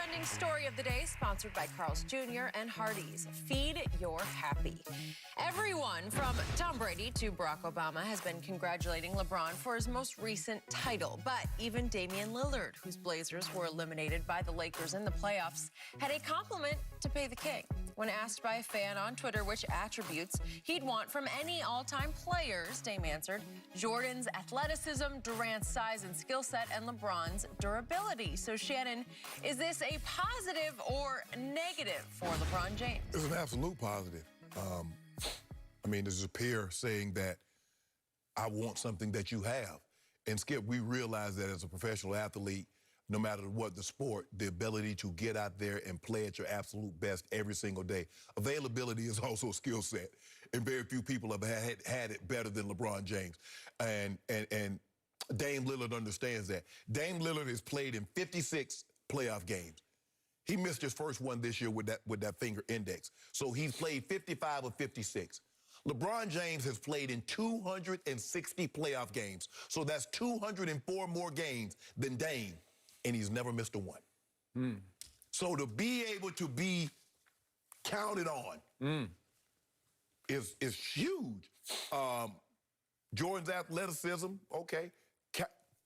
trending story of the day, sponsored by Carl's Jr. and Hardee's. Feed your happy. Everyone from Tom Brady to Barack Obama has been congratulating LeBron for his most recent title. But even Damian Lillard, whose Blazers were eliminated by the Lakers in the playoffs, had a compliment to pay the king. When asked by a fan on Twitter which attributes he'd want from any all-time players, Dame answered, Jordan's athleticism, Durant's size and skill set, and LeBron's durability. So, Shannon, is this a positive or negative for LeBron James? It's an absolute positive. I mean, there's a peer saying that I want something that you have. And, Skip, we realize that as a professional athlete, no matter what the sport, the ability to get out there and play at your absolute best every single day. Availability is also a skill set, and very few people have had it better than LeBron James. And Dame Lillard understands that. Dame Lillard has played in 56 playoff games. He missed his first one this year with that finger index. So he's played 55 of 56. LeBron James has played in 260 playoff games. So that's 204 more games than Dame. And he's never missed a one. So to be able to be counted on is huge. Jordan's athleticism, okay.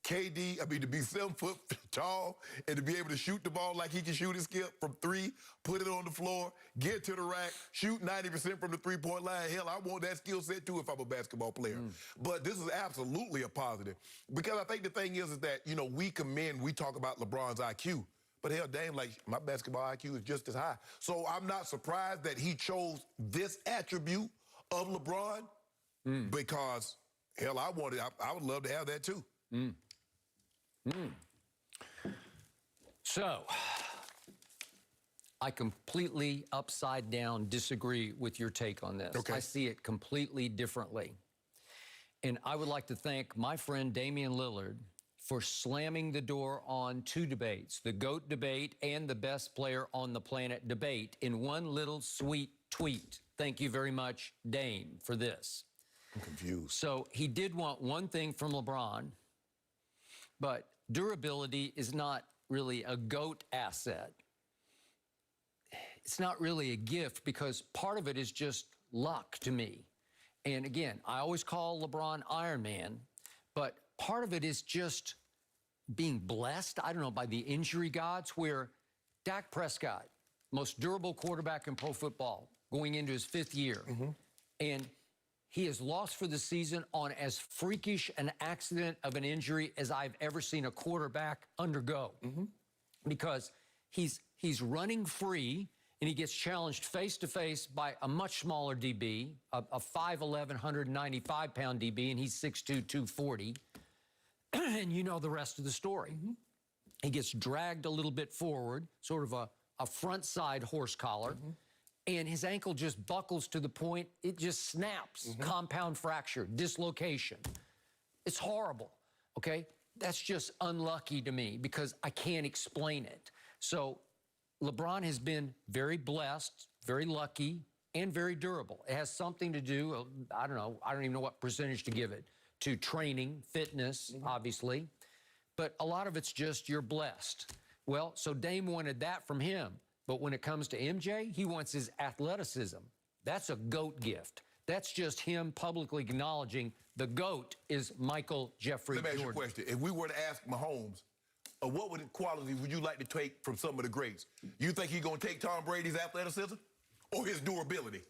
KD, I mean, to be 7 foot tall and to be able to shoot the ball like he can shoot it, Skip, from three, put it on the floor, get to the rack, shoot 90% from the three-point line. Hell, I want that skill set, too, if I'm a basketball player. But this is absolutely a positive. Because I think the thing is that, you know, we talk about LeBron's IQ. But hell, Dame, like, my basketball IQ is just as high. So I'm not surprised that he chose this attribute of LeBron because, hell, I would love to have that, too. So, I completely upside down disagree with your take on this. Okay. I see it completely differently. And I would like to thank my friend Damian Lillard for slamming the door on two debates, the GOAT debate and the best player on the planet debate, in one little sweet tweet. Thank you very much, Dame, for this. I'm confused. So he did want one thing from LeBron, but durability is not really a GOAT asset. It's not really a gift because part of it is just luck to me. And again, I always call LeBron Iron Man, but part of it is just being blessed, I don't know, by the injury gods, where Dak Prescott, most durable quarterback in pro football, going into his 5th year, and he is lost for the season on as freakish an accident of an injury as I've ever seen a quarterback undergo. Because he's running free, and he gets challenged face-to-face by a much smaller DB, a 5'11", 195-pound DB, and he's 6'2", 240. And you know the rest of the story. He gets dragged a little bit forward, sort of a front-side horse collar, and his ankle just buckles to the point it just snaps. Compound fracture, dislocation. It's horrible, okay? That's just unlucky to me because I can't explain it. So LeBron has been very blessed, very lucky, and very durable. It has something to do, I don't even know what percentage to give it, to training, fitness, obviously. But a lot of it's just you're blessed. Well, so Dame wanted that from him. But when it comes to MJ, he wants his athleticism. That's a GOAT gift. That's just him publicly acknowledging the GOAT is Michael Jeffrey Jordan. Let me ask you a question. If we were to ask Mahomes, what qualities would you like to take from some of the greats? You think he's going to take Tom Brady's athleticism or his durability?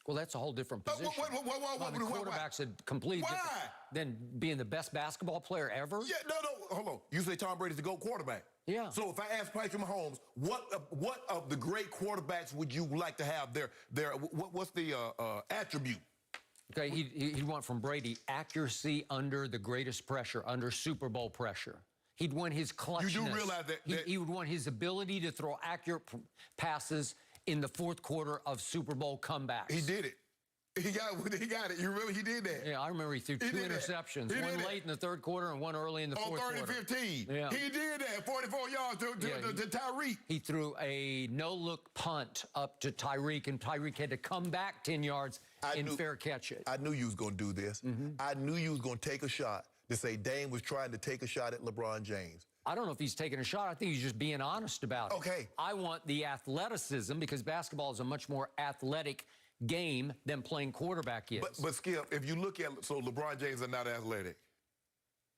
Well, that's a whole different position. The quarterback's a completely different than being the best basketball player ever. Yeah, no, hold on. You say Tom Brady's the GOAT quarterback. Yeah. So if I ask Patrick Mahomes, what of the great quarterbacks would you like to have? What's the attribute? Okay, he'd want from Brady accuracy under the greatest pressure, under Super Bowl pressure. He'd want his clutchness. You do realize that he would want his ability to throw accurate passes in the 4th quarter of Super Bowl comebacks. He did it. He got it. You remember he did that? Yeah, I remember he threw 2 interceptions. One late in the 3rd quarter and one early in the 4th quarter. On 30-15. Yeah. He did that. 44 yards to Tyreek. He threw a no-look punt up to Tyreek, and Tyreek had to come back 10 yards and fair catch it. I knew you was going to do this. I knew you was going to take a shot to say Dame was trying to take a shot at LeBron James. I don't know if he's taking a shot. I think he's just being honest about it. Okay. I want the athleticism because basketball is a much more athletic game than playing quarterback is. But Skip, if you look at, so LeBron James are not athletic.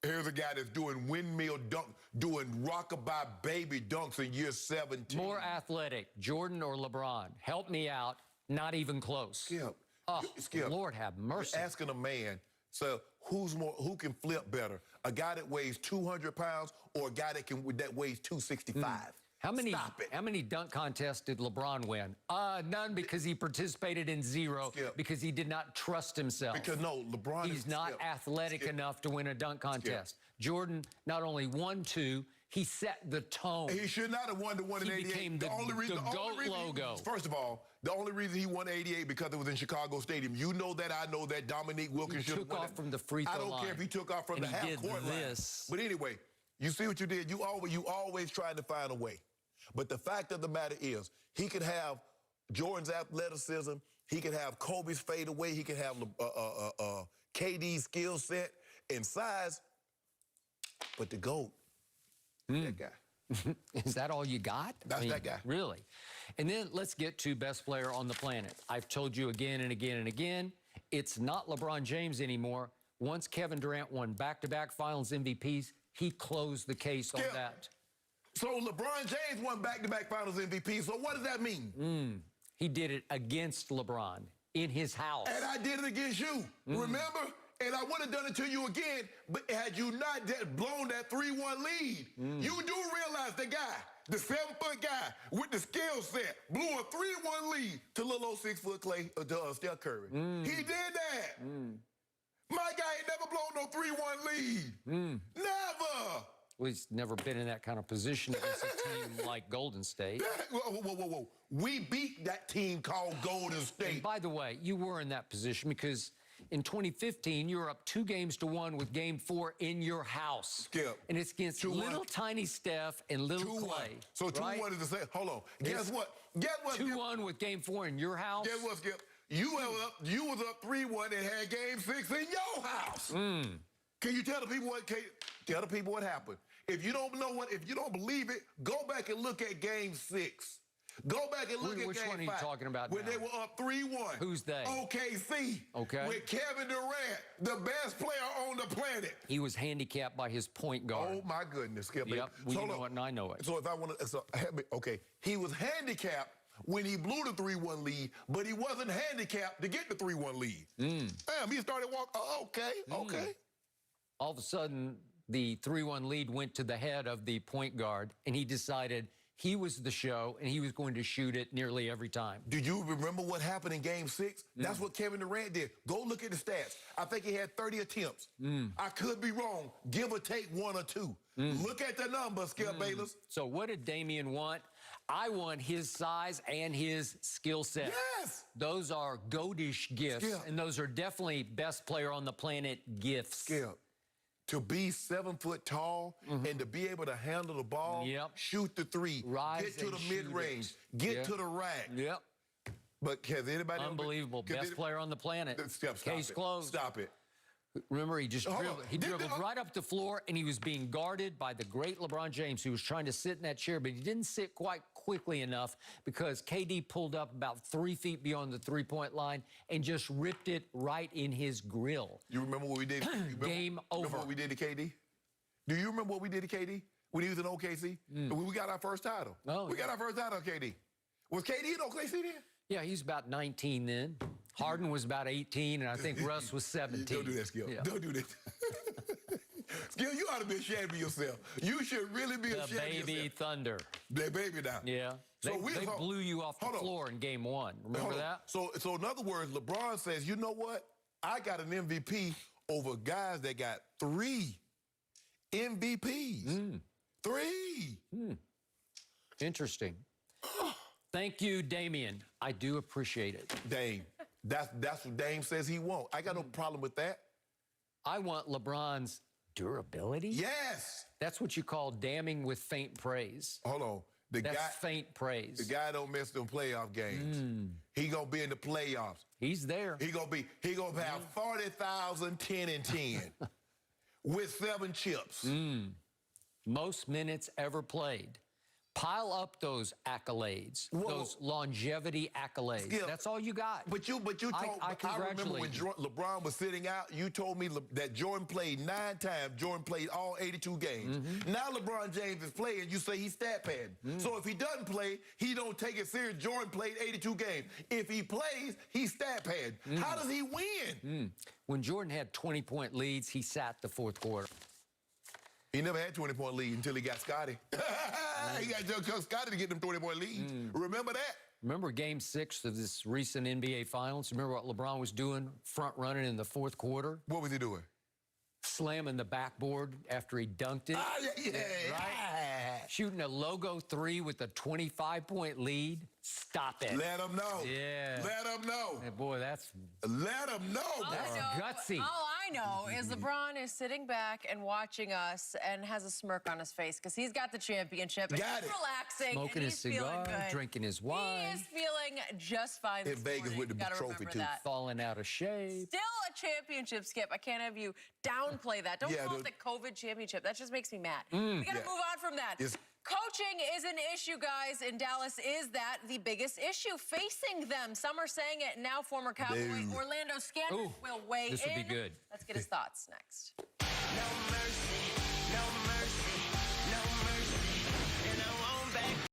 Here's a guy that's doing windmill dunk, doing rockabye baby dunks in year 17. More athletic, Jordan or LeBron? Help me out. Not even close. Skip. Oh, Skip. Lord have mercy. You're asking a man, so who can flip better? A guy that weighs 200 pounds or a guy that weighs 265? Stop it. How many dunk contests did LeBron win? None, because he participated in zero. Skip. Because he did not trust himself. Because no, LeBron He's not athletic enough to win a dunk contest. Jordan not only won 2, he set the tone. He should not have won the one in 88. He became the GOAT logo. First of all, the only reason he won 88 because it was in Chicago Stadium. You know that, I know that. Dominique Wilkins should have won. He took off from the free throw line. I don't care if he took off from the half-court line. But anyway, you see what you did? You always trying to find a way. But the fact of the matter is, he could have Jordan's athleticism. He could have Kobe's fadeaway. He could have KD's skill set and size. But the GOAT, that guy. Is that all you got? That's that guy. Really? And then let's get to best player on the planet. I've told you again and again and again, it's not LeBron James anymore. Once Kevin Durant won back-to-back finals MVPs, he closed the case on that. So LeBron James won back-to-back finals MVP, so what does that mean? He did it against LeBron in his house. And I did it against you, remember? And I would have done it to you again, but had you not blown that 3-1 lead, you do realize the guy, the 7-foot guy with the skill set, blew a 3-1 lead to little old 6-foot Clay, Steph Curry. He did that. My guy ain't never blown no 3-1 lead. Never. Well, he's never been in that kind of position against a team like Golden State. Whoa. We beat that team called Golden State. And by the way, you were in that position because in 2015, you were up 2-1 with Game 4 in your house. Skip. And it's against little tiny Steph and little Clay. So 2-1 is the same. Hold on. Guess what? 2-1 with Game 4 in your house. Guess what, Skip? You was up 3-1 and had Game 6 in your house. Can you tell the people what happened? If you don't believe it, go back and look at Game 6. Go back and look at Game 5. Which one are you talking about when now? They were up 3-1. Who's they? OKC. Okay. With Kevin Durant, the best player on the planet. He was handicapped by his point guard. Oh, my goodness, Skip. Yep, we know it and I know it. So if I want to, he was handicapped when he blew the 3-1 lead, but he wasn't handicapped to get the 3-1 lead. Damn, he started walking. Okay. All of a sudden, the 3-1 lead went to the head of the point guard, and he decided he was the show, and he was going to shoot it nearly every time. Do you remember what happened in Game 6? That's what Kevin Durant did. Go look at the stats. I think he had 30 attempts. I could be wrong. Give or take 1 or 2. Look at the numbers, Skip Bayless. So what did Damian want? I want his size and his skill set. Yes. Those are goatish gifts, Skip. and those are definitely best player on the planet gifts. Skip. To be 7 foot tall and to be able to handle the ball, shoot the 3, get to the mid-range, get to the rack. But has anybody... Unbelievable. Best player on the planet. Case closed. Stop it. Remember, he dribbled right up the floor, and he was being guarded by the great LeBron James, who was trying to sit in that chair, but he didn't sit quite quickly enough because KD pulled up about 3 feet beyond the three-point line and just ripped it right in his grill. You remember what we did? Game over. Remember what we did to KD? Do you remember what we did to KD when he was in OKC? When we got our first title. We got our first title on KD. Was KD in OKC then? Yeah, he's about 19 then. Harden was about 18, and I think Russ was 17. Don't do that, Skip. Don't do that. Skip, you ought to be ashamed of yourself. You should really be ashamed of yourself. The baby Thunder. The baby now. Yeah. They blew you off the floor in Game 1. Remember that? So in other words, LeBron says, you know what? I got an MVP over guys that got 3 MVPs. 3. Interesting. Thank you, Damian. I do appreciate it. Dame. That's what Dame says he won't. I got no problem with that. I want LeBron's durability. Yes. That's what you call damning with faint praise. Hold on. That's faint praise. The guy don't miss them playoff games. He gonna be in the playoffs. He's there. He gonna have 40,000, 10 and 10 with 7 chips. most minutes ever played. Pile up those accolades, those longevity accolades. Skip, that's all you got. But you told I remember when LeBron was sitting out, you told me that Jordan played 9 times. Jordan played all 82 games. Now LeBron James is playing, you say he's stat padding. So if he doesn't play, he don't take it serious. Jordan played 82 games. If he plays, he's stat padding. How does he win? When Jordan had 20-point leads, he sat the fourth quarter. He never had 20-point lead until he got Scotty. He got Scotty to get them 20-point leads. Remember that? Remember Game 6 of this recent NBA Finals? Remember what LeBron was doing, front running in the fourth quarter? What was he doing? Slamming the backboard after he dunked it. Right? Shooting a logo 3 with a 25-point lead. Stop it. Let him know. Yeah. Let him know. Hey, boy, that's... Let him know. That's gutsy. All I know is LeBron is sitting back and watching us and has a smirk on his face because he's got the championship. And Got he's it. relaxing. Smoking and his he's feeling cigar, good. drinking his wine. He is feeling just fine In this Vegas morning. with the Gotta trophy, remember too. that. Falling out of shape. Still a championship, Skip. I can't have you downplay that. Don't call it the COVID championship. That just makes me mad. We got to move on from that. Coaching is an issue, guys. In Dallas, is that the biggest issue facing them? Some are saying it. Now former Cowboy Orlando Scandrick will weigh in. This will be good. Let's get his thoughts next. No mercy.